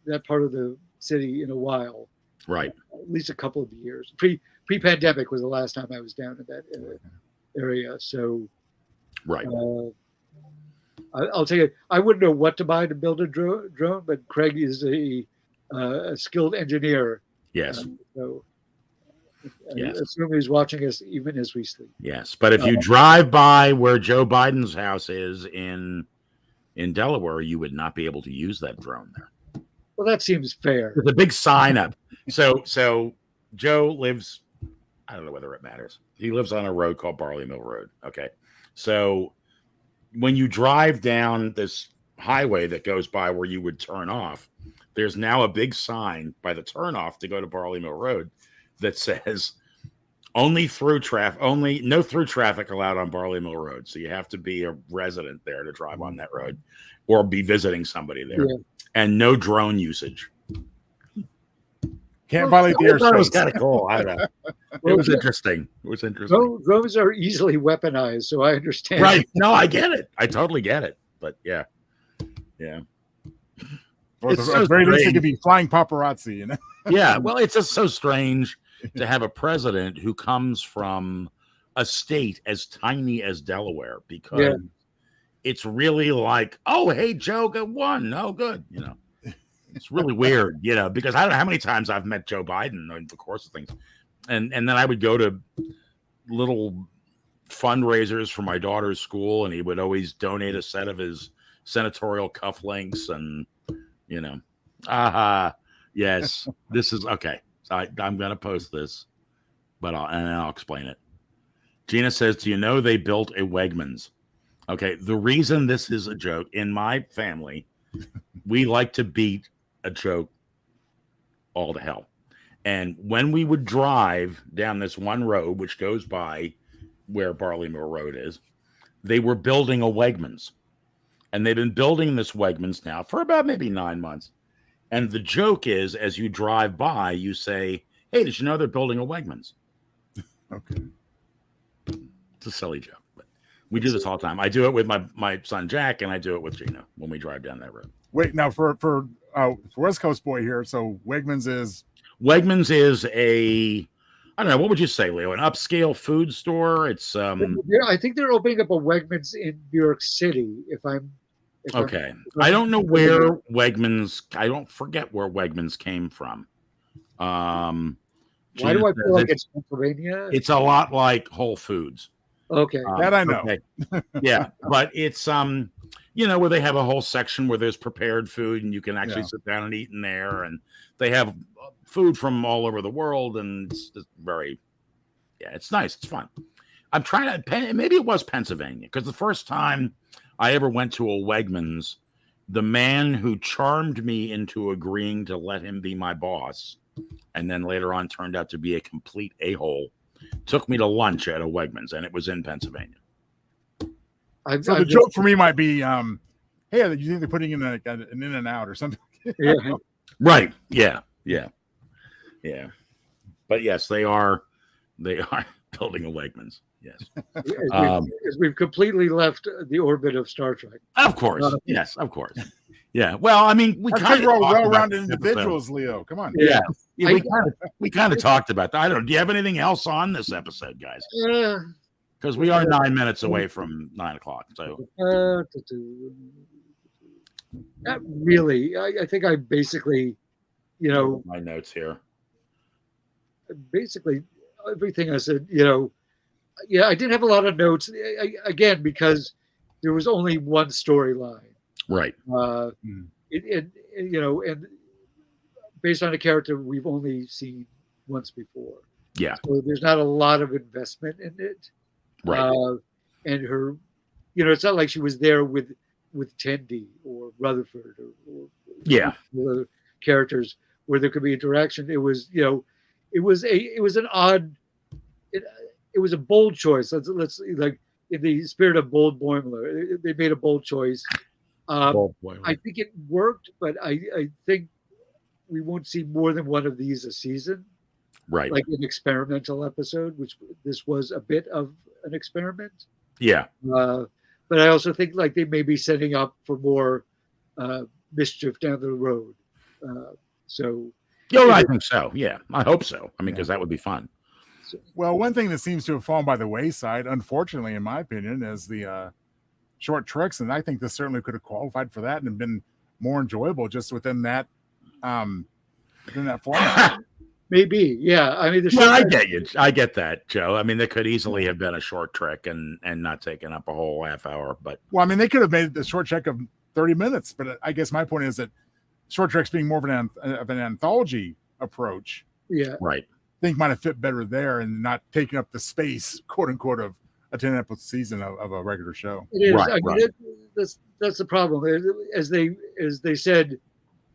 that part of the city in a while.
Right.
At least a couple of years. Pre-pandemic was the last time I was down in that area. So
Right.
I'll tell you, I wouldn't know what to buy to build a drone, but Craig is a skilled engineer.
Yes.
So
Yes.
I assume he's watching us even as we sleep.
Yes. But if you drive by where Joe Biden's house is in Delaware, you would not be able to use that drone there.
Well, that seems fair.
There's a big sign up. So Joe lives, I don't know whether it matters. He lives on a road called Barley Mill Road. Okay. So when you drive down this highway that goes by where you would turn off, there's now a big sign by the turnoff to go to Barley Mill Road that says no through traffic allowed on Barley Mill Road. So you have to be a resident there to drive on that road or be visiting somebody there.
Yeah.
And no drone usage.
Can't violate the
I thought it was
airspace.
kind of cool. I don't know. It was interesting.
Drones are easily weaponized, so I understand.
Right. No, I get it. I totally get it. But yeah.
Or
It's
at
so
the very least, it
strange.
could be flying paparazzi.
Yeah. Well, it's just so strange to have a president who comes from a state as tiny as Delaware because it's really like, oh, hey, Joe got one. Oh, good. It's really weird, because I don't know how many times I've met Joe Biden in the course of things. And then I would go to little fundraisers for my daughter's school, and he would always donate a set of his senatorial cufflinks and, yes, this is okay. So I'm going to post this, but I'll explain it. Gina says, do you know they built a Wegmans? Okay. The reason this is a joke in my family, we like to beat a joke all to hell. And when we would drive down this one road, which goes by where Barley Mill Road is, they were building a Wegmans. And they've been building this Wegmans now for about maybe 9 months. And the joke is, as you drive by, you say, hey, did you know they're building a Wegmans?
Okay.
It's a silly joke. But We do this all the time. I do it with my son Jack, and I do it with Gina when we drive down that road.
Wait, now for West Coast boy here. So Wegmans is
a, I don't know, what would you say, Leo? An upscale food store? It's
I think they're opening up a Wegmans in New York City.
okay. I don't know where Wegmans. I don't forget where Wegmans came from.
Why do I feel like it's Pennsylvania?
It's a lot like Whole Foods.
Okay,
that I know.
Okay. Yeah, but it's where they have a whole section where there's prepared food and you can actually sit down and eat in there, and they have food from all over the world, and it's very, it's nice. It's fun. I'm trying to, maybe it was Pennsylvania, because the first time I ever went to a Wegmans, the man who charmed me into agreeing to let him be my boss, and then later on turned out to be a complete a-hole, took me to lunch at a Wegmans, and it was in Pennsylvania.
So the joke for me might be, hey, you think they're putting in an In-N-Out or something?
Yeah.
Right. Yeah. But yes, they are building a Wegmans. Yes.
As we've completely left the orbit of Star Trek.
Of course. Yes, of course. Yeah. Well, I mean, we kind of
well-rounded individuals, Leo. Come on.
Yeah. We kind of talked about that. I don't know. Do you have anything else on this episode, guys? Because we are 9 minutes away from 9 o'clock. So
not really. I think I basically,
my notes here.
Basically everything I said, I didn't have a lot of notes again because there was only one storyline.
Right.
And based on a character we've only seen once before.
Yeah.
So there's not a lot of investment in it.
Right.
And her, it's not like she was there with Tendi or Rutherford or other characters where there could be interaction. It was, it was an odd, it was a bold choice. Let's like in the spirit of bold Boimler, they made a bold choice. I think it worked, but I think we won't see more than one of these a season.
Right.
Like an experimental episode, which this was a bit of an experiment.
Yeah.
But I also think like they may be setting up for more mischief down the road.
I
think so. Yeah, I hope so. I mean, because that would be fun.
Well, one thing that seems to have fallen by the wayside, unfortunately, in my opinion, is the short treks, and I think this certainly could have qualified for that and been more enjoyable just within that format.
Maybe, yeah. I mean,
I get you. I get that, Joe. I mean, there could easily have been a short trek and not taken up a whole half hour. But
they could have made the short trek of 30 minutes. But I guess my point is that short treks being more of an anthology approach,
right,
I think might have fit better there and not taking up the space, quote unquote, of a 10-episode season of a regular show.
It is. Right. That's the problem. As they said,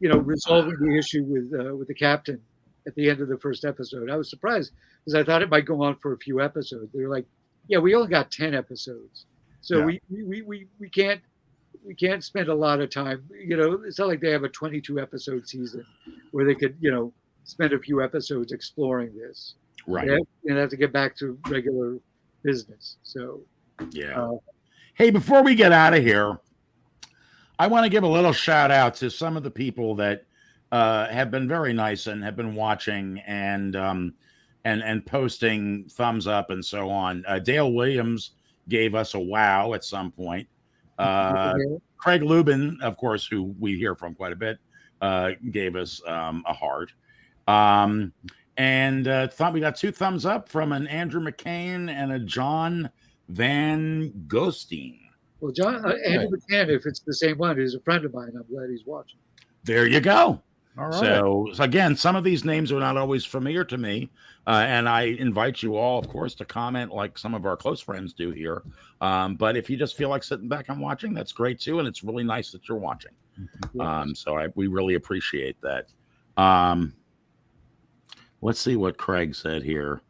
resolving the issue with the captain at the end of the first episode. I was surprised because I thought it might go on for a few episodes. They were like, "Yeah, we only got 10 episodes, so we can't spend a lot of time. It's not like they have a 22 episode season where they could spend a few episodes exploring this.
Right.
They have to get back to regular business. So
hey, before we get out of here, I want to give a little shout out to some of the people that have been very nice and have been watching and posting thumbs up and so on. Dale Williams gave us a wow at some point. Craig Lubin, of course, who we hear from quite a bit, gave us a heart. And thought we got 2 thumbs up from an Andrew McCain and a John Van Gostein.
Well, Andrew McCain, if it's the same one, is a friend of mine. I'm glad he's watching.
There you go.
All right.
So again, some of these names are not always familiar to me, and I invite you all, of course, to comment like some of our close friends do here. But if you just feel like sitting back and watching, that's great too, and it's really nice that you're watching. So we really appreciate that. Let's see what Craig said here.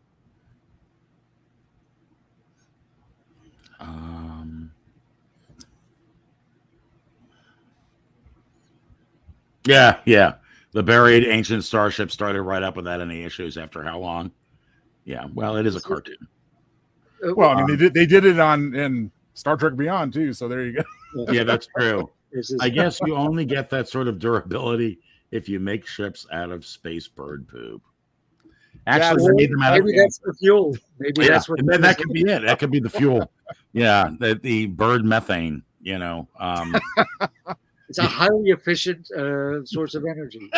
Yeah. The buried ancient starship started right up without any issues after how long? Yeah, well, it is a cartoon.
Well, I mean, they did it in Star Trek Beyond too. So there you go.
Yeah, that's true.
This is-
I guess you only get that sort of durability if you make ships out of space bird poop. Actually,
Or
they made them out of
maybe that's the fuel. Maybe that's what
and then that could be it. That could be the fuel. Yeah, the bird methane.
It's a highly efficient source of energy.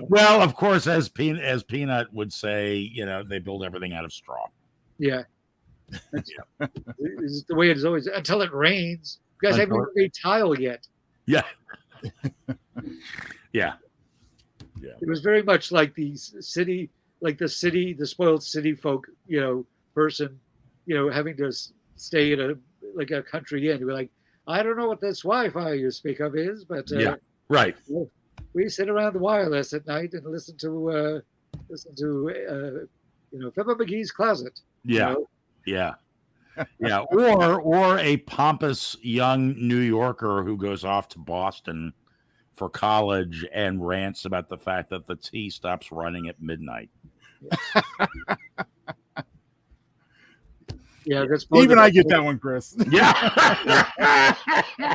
Well, of course, as Peanut would say, they build everything out of straw.
Yeah. It's the way it is always until it rains. You guys haven't even made tile yet.
Yeah. Yeah.
It was very much like the spoiled city folk, person, having to stay in a country inn. We're like, I don't know what this Wi-Fi you speak of is, but
Yeah. Right.
we sit around the wireless at night and listen to Peppa McGee's Closet.
Yeah. Yeah. Yeah. Or a pompous young New Yorker who goes off to Boston for college and rants about the fact that the T stops running at midnight.
Yeah, that's
Even I get that one, Chris.
Yeah.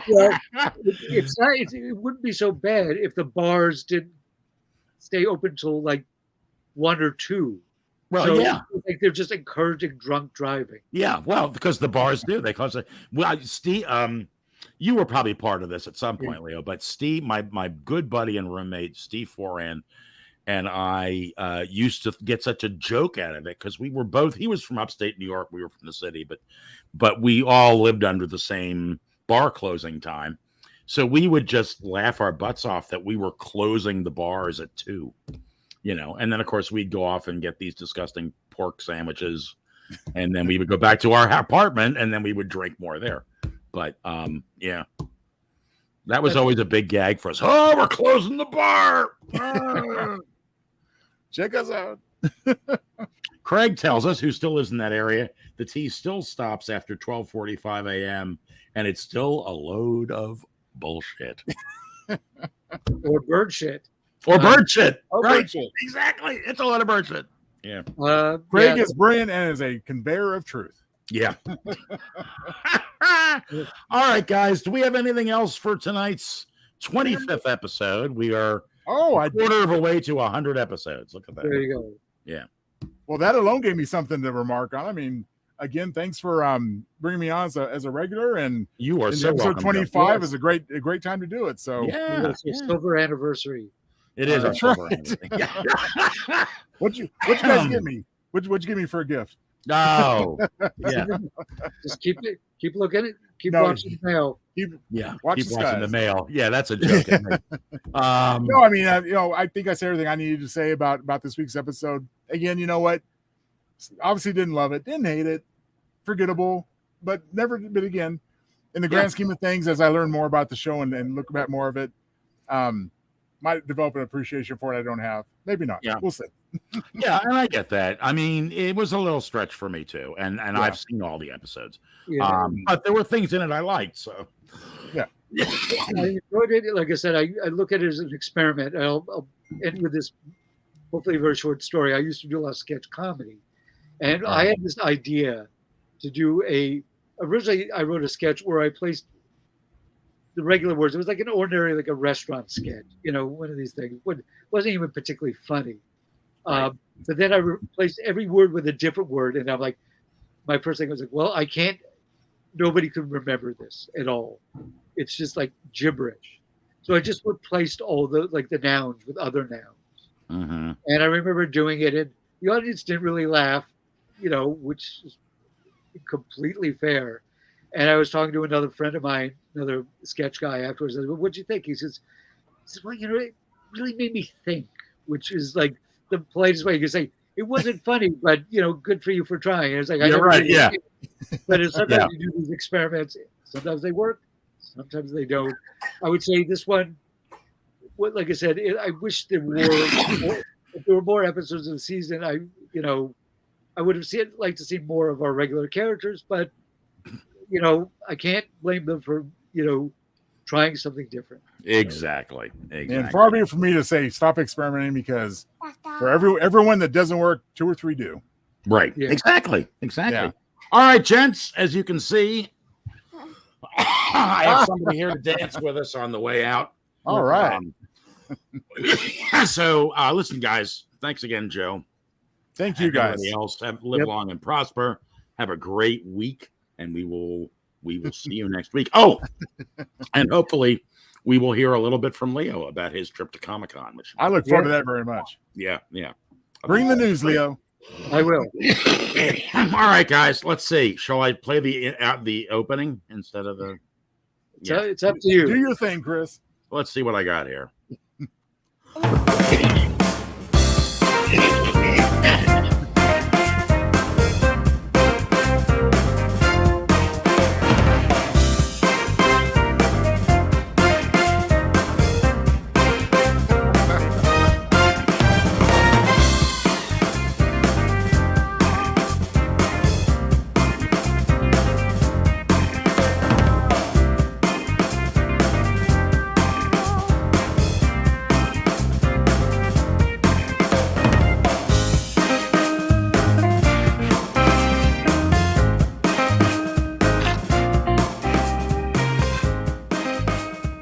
Well, it's not. It wouldn't be so bad if the bars didn't stay open till like 1 or 2.
Well,
So,
yeah.
like they're just encouraging drunk driving.
Yeah. Well, because the bars do. They cause it. Well, Steve, you were probably part of this at some point, Leo, but Steve, my good buddy and roommate, Steve Foran, and I used to get such a joke out of it because we were both, he was from upstate New York, we were from the city, but we all lived under the same bar closing time. So we would just laugh our butts off that we were closing the bars at 2, and then of course we'd go off and get these disgusting pork sandwiches, and then we would go back to our apartment and then we would drink more there. But yeah, that was always a big gag for us. Oh, we're closing the bar.
Check us out.
Craig tells us, who still lives in that area, the T still stops after 12:45 a.m. and it's still a load of bullshit.
Or bird shit.
Or bird shit.
Or
Right.
bird shit.
Exactly. It's a lot of bird shit. Yeah.
Craig is brilliant and is a conveyor of truth.
Yeah. All right, guys. Do we have anything else for tonight's 25th episode? We are a quarter of a way to 100 episodes. Look at that.
There you go.
Yeah.
Well, that alone gave me something to remark on. I mean, again, thanks for bringing me on as a regular, and
you are so
episode
welcome.
25 is a great time to do it. So
yeah,
It's your silver anniversry.
It is.
That's right. What'd you guys give me? What'd you give me for a gift?
No. Yeah.
Just keep looking at watching the mail.
Keep watching
skies.
the mail. Yeah, that's a joke.
No, I mean, I think I said everything I needed to say about this week's episode. Again, you know what? Obviously, didn't love it, didn't hate it, forgettable, but again, in the grand scheme of things, as I learn more about the show and look at more of it, might develop an appreciation for it I don't have. Maybe not.
Yeah.
We'll see.
Yeah, and I get that. I mean, it was a little stretch for me too, and I've seen all the episodes.
Yeah.
But there were things in it I liked. So
yeah,
I enjoyed it. Like I said, I look at it as an experiment. I'll end with this hopefully very short story. I used to do a lot of sketch comedy, and I had this idea to do originally I wrote a sketch where I placed the regular words. It was like an ordinary, like a restaurant sketch, one of these things. Wasn't even particularly funny. But then I replaced every word with a different word, and I'm like, my first thing was like, well, nobody could remember this at all. It's just like gibberish. So I just replaced all the nouns with other nouns.
Mm-hmm.
And I remember doing it, and the audience didn't really laugh, which is completely fair. And I was talking to another friend of mine, another sketch guy afterwards. I said, well, what'd you think? He says, well, it really made me think, which is like the politest way you could say, it wasn't funny, but, good for you for trying. And it's like, But sometimes you do these experiments. Sometimes they work. Sometimes they don't. I would say this one, like I said, I wish there were if there were more episodes of the season. I would have liked to see more of our regular characters, but I can't blame them for trying something different.
Exactly.
And far be it for me to say stop experimenting, because for everyone that doesn't work, 2 or 3 do.
Right.
Yeah.
Exactly.
Yeah.
All right, gents, as you can see, I have somebody here to dance with us on the way out.
All right.
So, listen, guys, thanks again, Joe.
Thank you, guys.
Everybody else, live long and prosper. Have a great week, and we will see you next week. Oh, and hopefully we will hear a little bit from Leo about his trip to Comic-Con. Which
I look forward to that very much.
Yeah.
Bring the news, Leo.
I will.
All right, guys. Let's see. Shall I play the opening instead of the?
It's up to you.
Do your thing, Chris.
Let's see what I got here.